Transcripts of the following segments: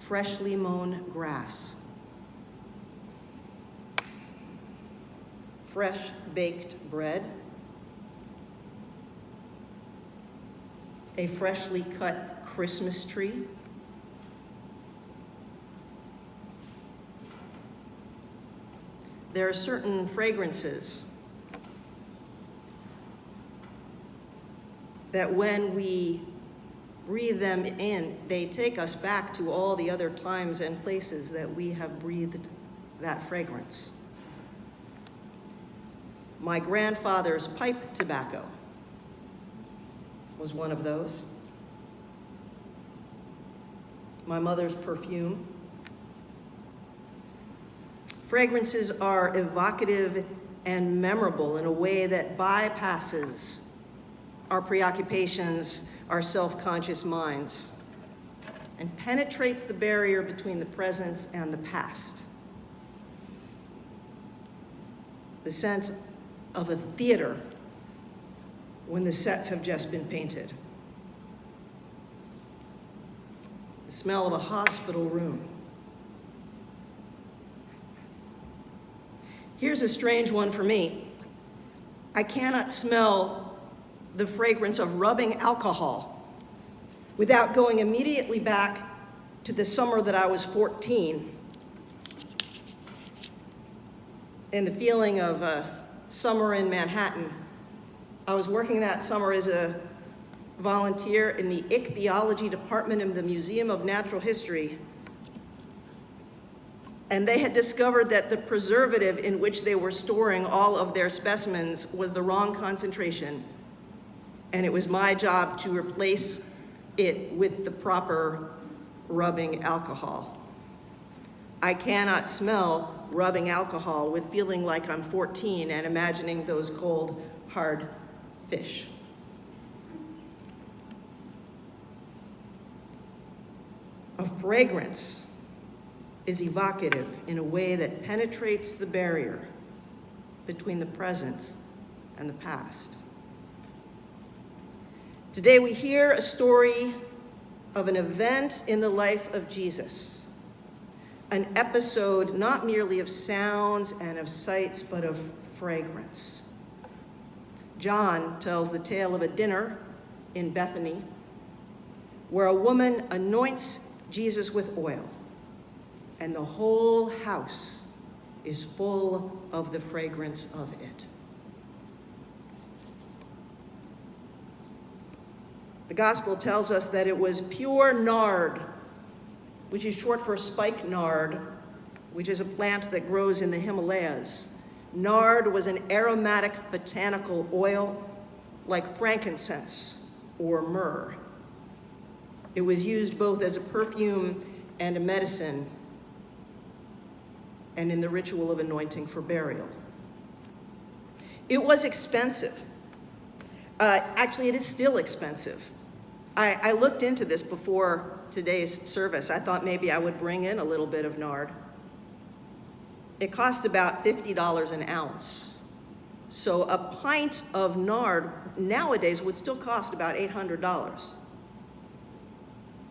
freshly mown grass, fresh baked bread, a freshly cut Christmas tree, there are certain fragrances that when we breathe them in, they take us back to all the other times and places that we have breathed that fragrance. My grandfather's pipe tobacco was one of those. My mother's perfume. Fragrances are evocative and memorable in a way that bypasses our preoccupations, our self-conscious minds, and penetrates the barrier between the present and the past. The sense of a theater when the sets have just been painted. The smell of a hospital room. Here's a strange one for me. I cannot smell the fragrance of rubbing alcohol without going immediately back to the summer that I was 14 and the feeling of summer in Manhattan. I was working that summer as a volunteer in the ichthyology department of the Museum of Natural History. And they had discovered that the preservative in which they were storing all of their specimens was the wrong concentration. And it was my job to replace it with the proper rubbing alcohol. I cannot smell rubbing alcohol with feeling like I'm 14 and imagining those cold, hard fish. A fragrance is evocative in a way that penetrates the barrier between the present and the past. Today we hear a story of an event in the life of Jesus, an episode not merely of sounds and of sights, but of fragrance. John tells the tale of a dinner in Bethany where a woman anoints Jesus with oil, and the whole house is full of the fragrance of it. The gospel tells us that it was pure nard, which is short for spikenard, which is a plant that grows in the Himalayas. Nard was an aromatic botanical oil like frankincense or myrrh. It was used both as a perfume and a medicine, and in the ritual of anointing for burial. It was expensive. Actually, it is still expensive. I looked into this before today's service. I thought maybe I would bring in a little bit of nard. It costs about $50 an ounce. So a pint of nard nowadays would still cost about $800.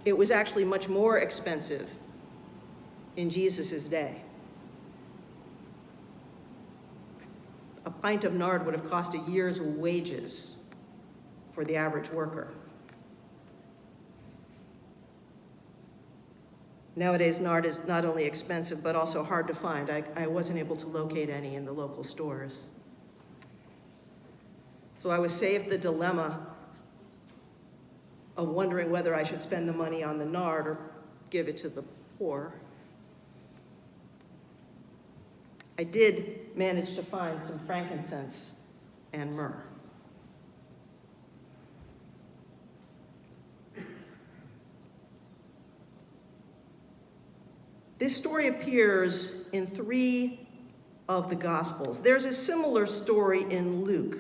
It was actually much more expensive in Jesus' day. A pint of nard would have cost a year's wages for the average worker. Nowadays, nard is not only expensive, but also hard to find. I wasn't able to locate any in the local stores. So I was saved the dilemma of wondering whether I should spend the money on the nard or give it to the poor. I did manage to find some frankincense and myrrh. This story appears in 3 of the Gospels. There's a similar story in Luke,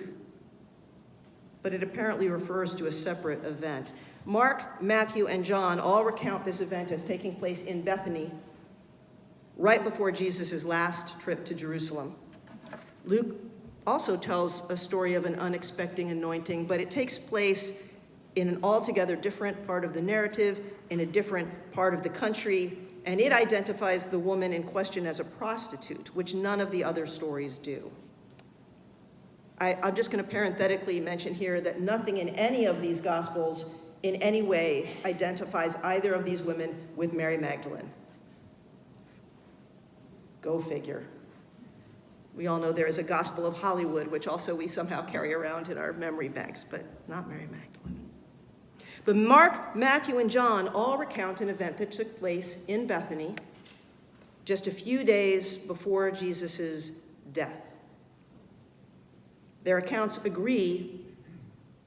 but it apparently refers to a separate event. Mark, Matthew, and John all recount this event as taking place in Bethany, right before Jesus' last trip to Jerusalem. Luke also tells a story of an unexpected anointing, but it takes place in an altogether different part of the narrative, in a different part of the country, and it identifies the woman in question as a prostitute, which none of the other stories do. I'm just going to parenthetically mention here that nothing in any of these Gospels in any way identifies either of these women with Mary Magdalene. Go figure. We all know there is a Gospel of Hollywood, which also we somehow carry around in our memory banks, but not Mary Magdalene. But Mark, Matthew, and John all recount an event that took place in Bethany just a few days before Jesus' death. Their accounts agree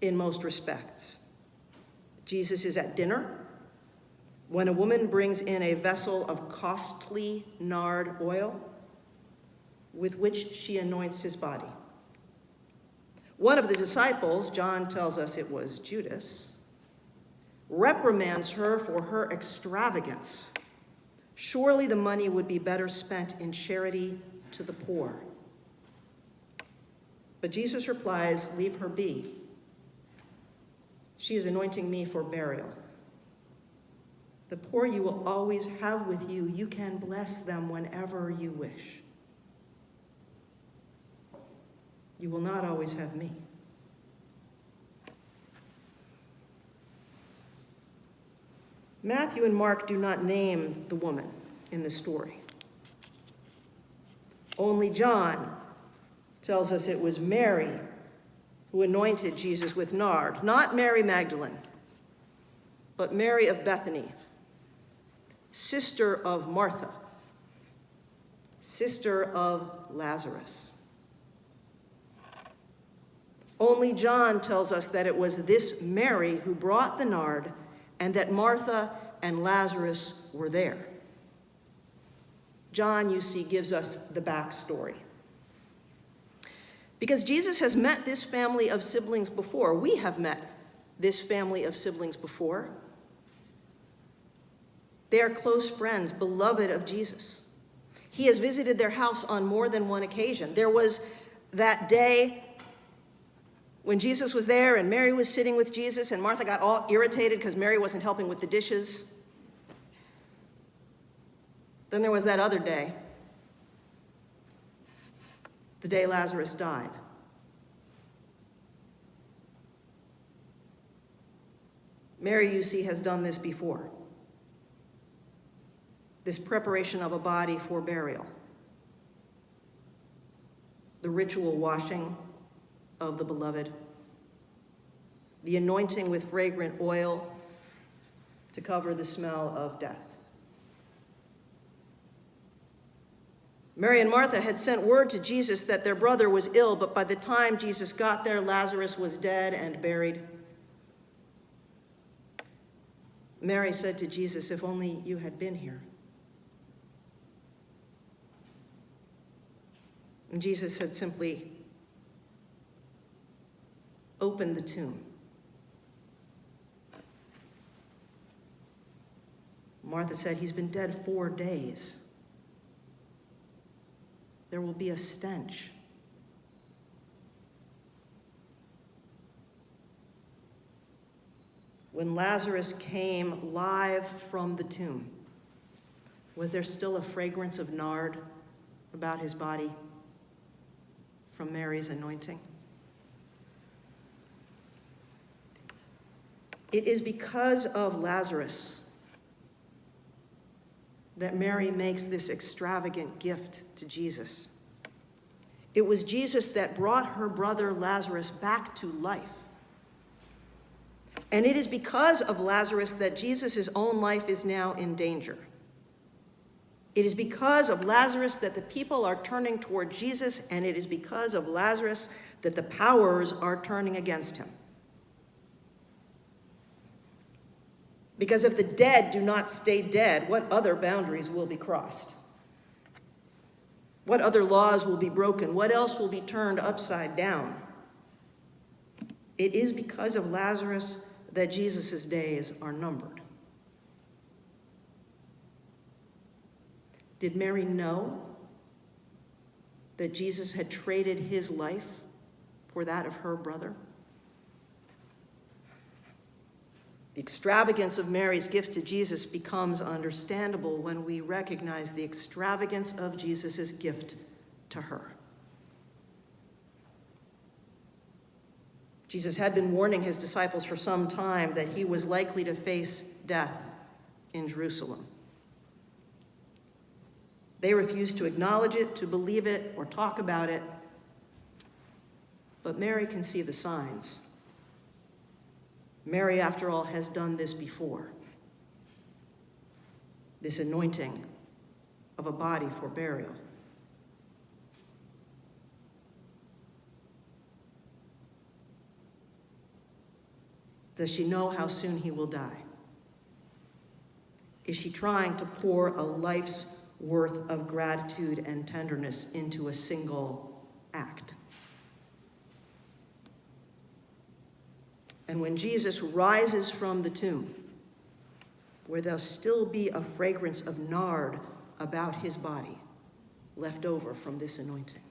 in most respects. Jesus is at dinner when a woman brings in a vessel of costly nard oil with which she anoints his body. One of the disciples, John tells us it was Judas, reprimands her for her extravagance. Surely the money would be better spent in charity to the poor. But Jesus replies, "Leave her be. She is anointing me for burial. The poor you will always have with you. You can bless them whenever you wish. You will not always have me." Matthew and Mark do not name the woman in the story. Only John tells us it was Mary who anointed Jesus with nard, not Mary Magdalene, but Mary of Bethany, sister of Martha, sister of Lazarus. Only John tells us that it was this Mary who brought the nard and that Martha and Lazarus were there. John, you see, gives us the backstory. Because Jesus has met this family of siblings before. We have met this family of siblings before. They are close friends, beloved of Jesus. He has visited their house on more than one occasion. There was that day when Jesus was there and Mary was sitting with Jesus and Martha got all irritated because Mary wasn't helping with the dishes. Then there was that other day, the day Lazarus died. Mary, you see, has done this before. This preparation of a body for burial. The ritual washing of the beloved. The anointing with fragrant oil to cover the smell of death. Mary and Martha had sent word to Jesus that their brother was ill, but by the time Jesus got there, Lazarus was dead and buried. Mary said to Jesus, "If only you had been here." And Jesus said simply, "Open the tomb." Martha said, "He's been dead 4 days. There will be a stench." When Lazarus came live from the tomb, was there still a fragrance of nard about his body from Mary's anointing? It is because of Lazarus that Mary makes this extravagant gift to Jesus. It was Jesus that brought her brother Lazarus back to life. And it is because of Lazarus that Jesus' own life is now in danger. It is because of Lazarus that the people are turning toward Jesus, and it is because of Lazarus that the powers are turning against him. Because if the dead do not stay dead, what other boundaries will be crossed? What other laws will be broken? What else will be turned upside down? It is because of Lazarus that Jesus' days are numbered. Did Mary know that Jesus had traded his life for that of her brother? The extravagance of Mary's gift to Jesus becomes understandable when we recognize the extravagance of Jesus' gift to her. Jesus had been warning his disciples for some time that he was likely to face death in Jerusalem. They refused to acknowledge it, to believe it, or talk about it. But Mary can see the signs. Mary, after all, has done this before. This anointing of a body for burial. Does she know how soon he will die? Is she trying to pour a life's worth of gratitude and tenderness into a single act? And when Jesus rises from the tomb, will there still be a fragrance of nard about his body left over from this anointing?